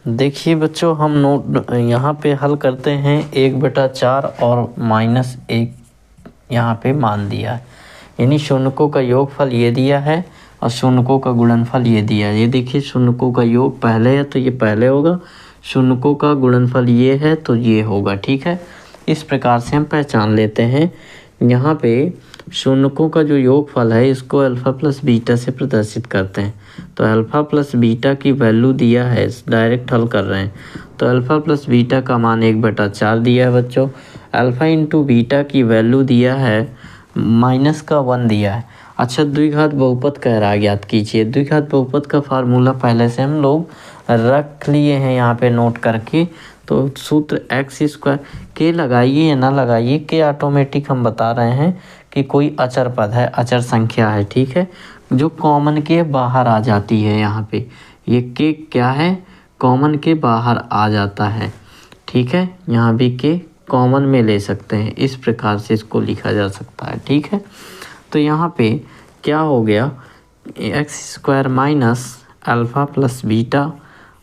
देखिए बच्चों, हम नोट यहाँ पे हल करते हैं 1/4 और -1 यहाँ पे मान दिया है, यानी शून्यकों का योगफल ये दिया है और शून्यकों का गुणनफल ये दिया है। ये देखिए, शून्यकों का योग पहले है तो ये पहले होगा, शून्यकों का गुणनफल ये है तो ये होगा। ठीक है, इस प्रकार से हम पहचान लेते हैं। यहाँ पे शून्यकों का जो योगफल है इसको अल्फ़ा प्लस बीटा से प्रदर्शित करते हैं। तो अल्फ़ा प्लस बीटा की वैल्यू दिया है, डायरेक्ट हल कर रहे हैं, तो अल्फ़ा प्लस बीटा का मान 1/4 दिया है बच्चों। अल्फ़ा इंटू बीटा की वैल्यू दिया है -1 दिया है। अच्छा, द्विघात बहुपद कह रहा है, ज्ञात कीजिए। द्विघात बहुपद का फार्मूला पहले से हम लोग रख लिए हैं यहाँ पे नोट करके। तो सूत्र x² के लगाइए या ना लगाइए, के ऑटोमेटिक हम बता रहे हैं कि कोई अचर पद है, अचर संख्या है। ठीक है, जो कॉमन के बाहर आ जाती है। यहाँ पे ये के क्या है, कॉमन के बाहर आ जाता है। ठीक है, यहाँ भी के कॉमन में ले सकते हैं, इस प्रकार से इसको लिखा जा सकता है। ठीक है, तो यहाँ पे क्या हो गया, x² minus alpha plus beta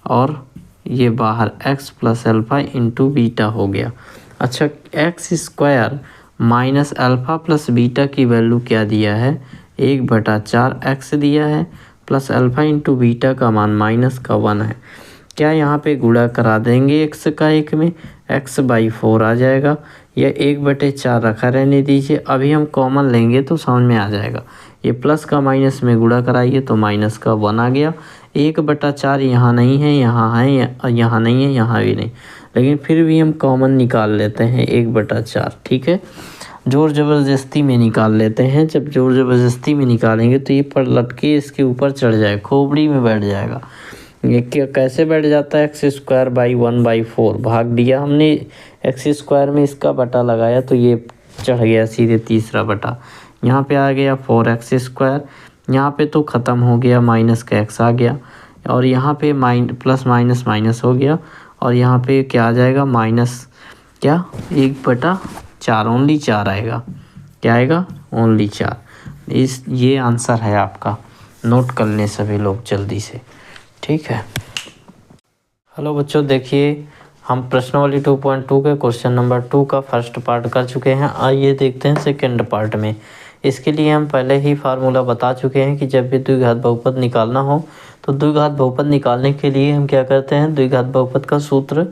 और ये बाहर x plus alpha into beta हो गया। अच्छा, x² minus alpha plus beta की वैल्यू क्या दिया है, 1/4 x दिया है, प्लस अल्फ़ा इंटू बीटा का मान -1 है। क्या यहाँ पे गुणा करा देंगे x का 1 में, x/4 आ जाएगा, या 1/4 रखा रहने दीजिए। अभी हम कॉमन लेंगे तो समझ में आ जाएगा। ये प्लस का माइनस में गुणा कराइए तो -1 आ गया। 1/4 यहाँ नहीं है, यहाँ है, यहाँ नहीं है, यहाँ भी नहीं, लेकिन फिर भी हम कॉमन निकाल लेते हैं 1/4। ठीक है, जोर ज़बरदस्ती में निकाल लेते हैं। जब जोर ज़बरदस्ती में निकालेंगे तो ये पलट के इसके ऊपर चढ़ जाए, खोपड़ी में बैठ जाएगा। ये क्या कैसे बैठ जाता है, x²/1/4 भाग दिया हमने, x² में इसका बटा लगाया तो ये चढ़ गया सीधे तीसरा बटा। यहाँ पे आ गया 4x², यहाँ पे तो ख़त्म हो गया, माइनस का x आ गया, और यहाँ पे प्लस माइनस माइनस हो गया, और यहाँ पे क्या आ जाएगा, माइनस क्या 1/4, ओनली 4 आएगा। क्या आएगा, ओनली 4। ये आंसर है आपका, नोट कर लें सभी लोग जल्दी से। ठीक है, हेलो बच्चों, देखिए हम प्रश्नावली 2.2 के क्वेश्चन नंबर 2 का फर्स्ट पार्ट कर चुके हैं। आइए देखते हैं सेकंड पार्ट में। इसके लिए हम पहले ही फार्मूला बता चुके हैं कि जब भी द्विघात बहुपद निकालना हो तो द्विघात बहुपद निकालने के लिए हम क्या करते हैं, द्विघात बहुपद का सूत्र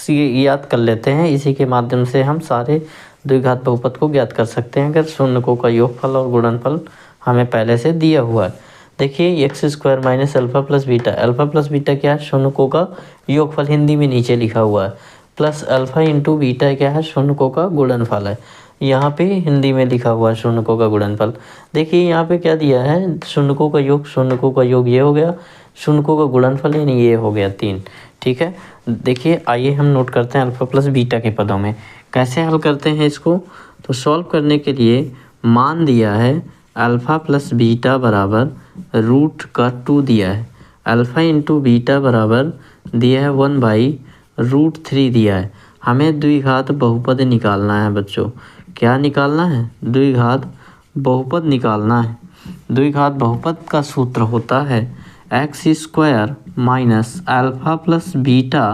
याद कर लेते हैं। इसी के माध्यम से हम सारे द्विघात बहुपद को ज्ञात कर सकते हैं अगर शून्यकों का योगफल और गुणनफल हमें पहले से दिया हुआ है। देखिए, x² minus alpha plus beta, alpha plus beta क्या है, शून्यकों का योगफल हिंदी में नीचे लिखा हुआ है, प्लस अल्फ़ा इंटू बीटा क्या है, शून्यकों का गुणनफल है। यहाँ पे हिंदी में लिखा हुआ है शून्यकों का गुणनफल। देखिए यहाँ पे क्या दिया है, शून्यकों का योग, शून्यकों का योग ये हो गया, शून्यकों का गुणनफल यानी ये हो गया 3। ठीक है, देखिए आइए हम नोट करते हैं अल्फ़ा प्लस बीटा के पदों में कैसे हल करते हैं इसको। तो सॉल्व करने के लिए मान दिया है अल्फ़ा प्लस बीटा बराबर √2 दिया है, अल्फ़ा इंटू बीटा बराबर दिया है 1/√3 दिया है। हमें द्विघात बहुपद निकालना है बच्चों। क्या निकालना है, द्विघात बहुपद निकालना है। द्विघात बहुपद का सूत्र होता है x² minus alpha plus beta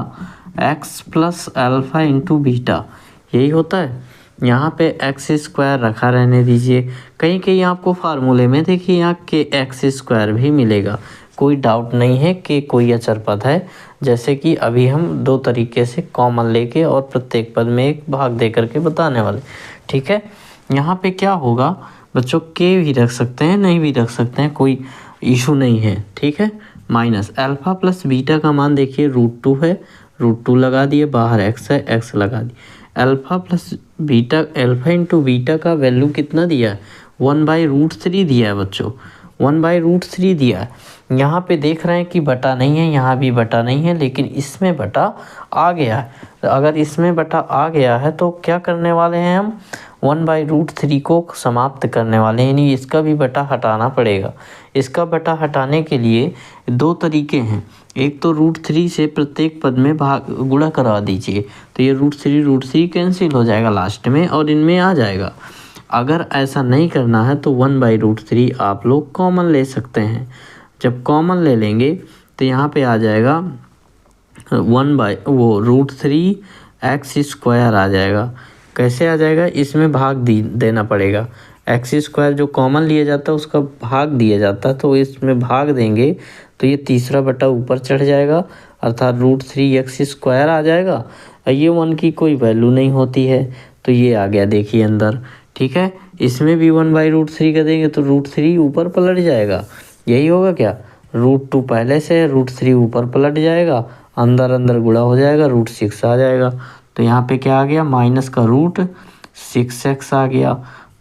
x plus alpha into beta, यही होता है। यहाँ पे x² रखा रहने दीजिए। कहीं कहीं आपको फार्मूले में देखिए यहाँ के x² भी मिलेगा, कोई डाउट नहीं है कि कोई अचर पद है। जैसे कि अभी हम 2 तरीके से कॉमन लेके और प्रत्येक पद में एक भाग दे करके बताने वाले। ठीक है, यहाँ पे क्या होगा बच्चों, के भी रख सकते हैं, नहीं भी रख सकते हैं, कोई इशू नहीं है। ठीक है, माइनस अल्फ़ा प्लस बीटा का मान देखिए √2 है, √2 लगा दिए, बाहर x है, x लगा दिए। Alpha plus beta, alpha into beta का वैल्यू कितना दिया है, 1/√3 दिया है बच्चों, 1/√3 दिया है। यहाँ पे देख रहे हैं कि बटा नहीं है, यहाँ भी बटा नहीं है, लेकिन इसमें बटा आ गया है। तो अगर इसमें बटा आ गया है तो क्या करने वाले हैं हम, 1/√3 को समाप्त करने वाले हैं, यानी इसका भी बटा हटाना पड़ेगा। इसका बटा हटाने के लिए 2 तरीके हैं। एक तो √3 से प्रत्येक पद में भाग गुणा करा दीजिए, तो ये √3 कैंसिल हो जाएगा लास्ट में और इनमें आ जाएगा। अगर ऐसा नहीं करना है तो 1/√3 आप लोग कॉमन ले सकते हैं। जब कॉमन ले लेंगे तो यहाँ पे आ जाएगा √3x² आ जाएगा। कैसे आ जाएगा, इसमें भाग देना पड़ेगा। x² जो कॉमन लिया जाता है उसका भाग दिया जाता है, तो इसमें भाग देंगे तो ये तीसरा बटा ऊपर चढ़ जाएगा, अर्थात √3x² आ जाएगा। ये 1 की कोई वैल्यू नहीं होती है, तो ये आ गया देखिए अंदर। ठीक है, इसमें भी 1/√3 कर देंगे तो √3 ऊपर पलट जाएगा। यही होगा क्या, √2 पहले से है, √3 ऊपर पलट जाएगा, अंदर अंदर गुणा हो जाएगा, √6 आ जाएगा। तो यहाँ पे क्या आ गया, माइनस का √6x आ गया,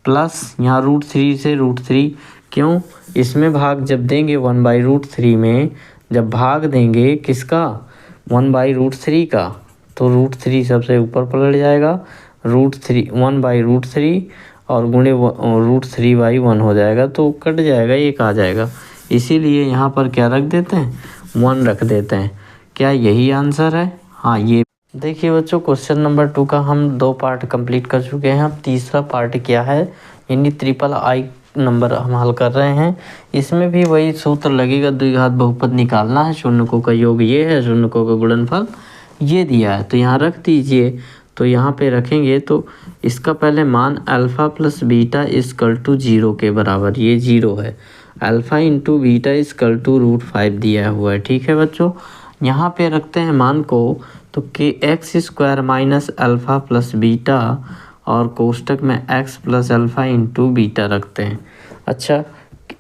प्लस यहाँ √3 से √3। क्यों, इसमें भाग जब देंगे 1/√3 में, जब भाग देंगे किसका, 1/√3 का, तो √3 सबसे ऊपर पलट जाएगा, √1/√3 और गुणे √3/1 हो जाएगा, तो कट जाएगा, एक आ जाएगा। इसीलिए यहाँ पर क्या रख देते हैं, 1 रख देते हैं। क्या यही आंसर है? हाँ, ये देखिए बच्चों, क्वेश्चन नंबर 2 का हम 2 पार्ट कंप्लीट कर चुके हैं। अब तीसरा पार्ट क्या है, यानी III नंबर हम हल कर रहे हैं। इसमें भी वही सूत्र लगेगा, द्विघात बहुपद निकालना है, शून्यकों का योग ये है, शून्यकों का गुणनफल ये दिया है, तो यहाँ रख दीजिए। तो यहाँ पे रखेंगे तो इसका पहले मान alpha plus beta equal to 0 के बराबर, ये 0 है। Alpha into beta equal to √5 दिया हुआ है। ठीक है बच्चों, यहाँ पे रखते हैं मान को, तो x² minus alpha plus beta और कोष्टक में x plus alpha into beta रखते हैं। अच्छा,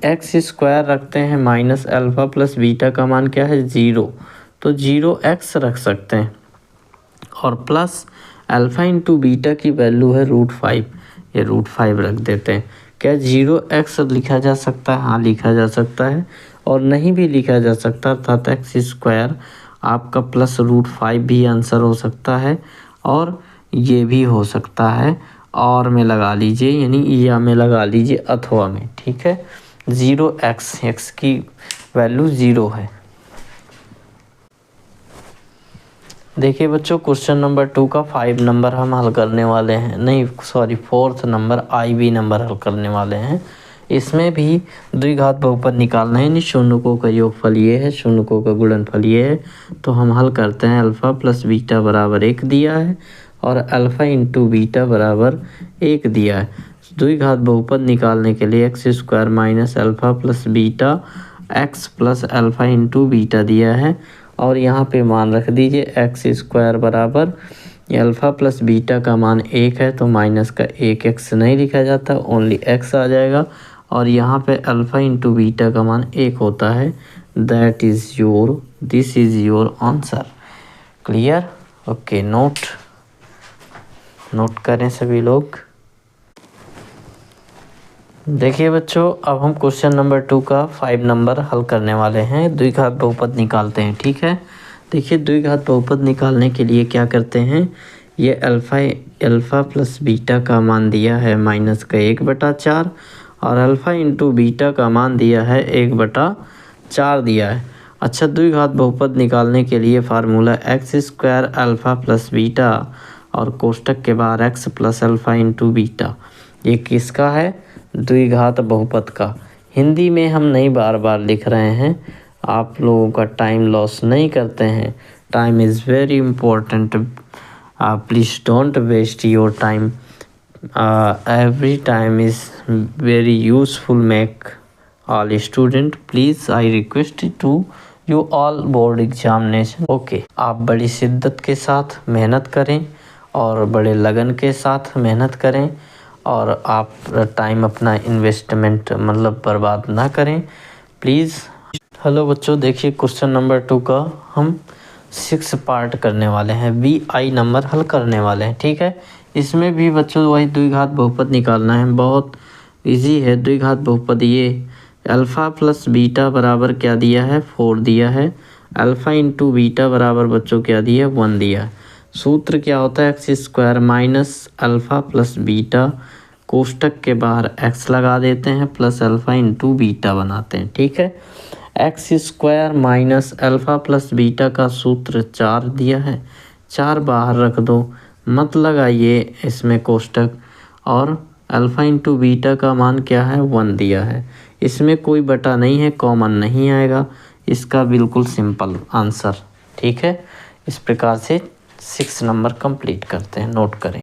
x² रखते हैं माइनस अल्फ़ा प्लस बीटा का मान क्या है, 0, तो 0x रख सकते हैं, और प्लस अल्फ़ा इंटू बीटा की वैल्यू है √5, ये √5 रख देते हैं। क्या 0x लिखा जा सकता है? हाँ, लिखा जा सकता है, और नहीं भी लिखा जा सकता, अर्थात x² आपका प्लस √5 भी आंसर हो सकता है, और ये भी हो सकता है, और में लगा लीजिए, यानी या में लगा लीजिए अथवा में। ठीक है, 0x, x की वैल्यू 0 है। देखिए बच्चों, क्वेश्चन नंबर 2 का 5 नंबर हम हल करने वाले हैं, नहीं sorry 4th number IB number हल करने वाले हैं। इसमें भी द्विघात बहुपद निकालना है, यानी शून्यकों का योगफल ये है, शून्यकों का गुणनफल ये है। तो हम हल करते हैं, अल्फ़ा प्लस बीटा बराबर 1 दिया है, और अल्फ़ा इंटू बीटा बराबर 1 दिया है। द्विघात बहुपद निकालने के लिए x² minus alpha plus beta x plus alpha into beta दिया है, और यहाँ पे मान रख दीजिए x² बराबर अल्फ़ा प्लस बीटा का मान 1 है, तो माइनस का 1x नहीं लिखा जाता, ओनली x आ जाएगा, और यहाँ पे अल्फ़ा इंटू बीटा का मान 1 होता है। This is your answer. Clear? Okay, note करें सभी लोग। देखिए बच्चों, अब हम क्वेश्चन नंबर 2 का 5 नंबर हल करने वाले हैं। द्विघात बहुपद निकालते हैं। ठीक है, देखिए द्विघात बहुपद निकालने के लिए क्या करते हैं, ये अल्फ़ा प्लस बीटा का मान दिया है माइनस का 1/4, और अल्फ़ा इंटू बीटा का मान दिया है 1/4 दिया है। अच्छा, द्विघात बहुपद निकालने के लिए formula x² alpha plus beta और कोष्टक के बाहर x plus alpha into beta, ये किसका है, द्विघात बहुपद का। हिंदी में हम नहीं बार बार लिख रहे हैं, आप लोगों का टाइम लॉस नहीं करते हैं। Time is very important, please don't waste your time, every time is very useful. Make all student, please I request to you all board examination. Okay, आप बड़ी शिद्दत के साथ मेहनत करें, और बड़े लगन के साथ मेहनत करें, और आप टाइम अपना इन्वेस्टमेंट मतलब बर्बाद ना करें प्लीज़। हेलो बच्चों, देखिए क्वेश्चन नंबर 2 का हम 6 पार्ट करने वाले हैं, BI नंबर हल करने वाले हैं। ठीक है, इसमें भी बच्चों वही द्विघात बहुपद निकालना है, बहुत इजी है। द्विघात बहुपद ये अल्फ़ा प्लस बीटा बराबर क्या दिया है, 4 दिया है, अल्फ़ा इंटू बीटा बराबर बच्चों क्या दिया है, 1 दिया है। सूत्र क्या होता है, x² minus alpha plus beta, कोष्टक के बाहर x लगा देते हैं, प्लस अल्फ़ा इंटू बीटा बनाते हैं। ठीक है, x² minus alpha plus beta का सूत्र 4 दिया है, 4 बाहर रख दो, मत लगाइए इसमें कोष्टक, और अल्फ़ा इंटू बीटा का मान क्या है, 1 दिया है। इसमें कोई बटा नहीं है, कॉमन नहीं आएगा, इसका बिल्कुल सिंपल आंसर। ठीक है, इस प्रकार से 6 नंबर कंप्लीट करते हैं, नोट करें।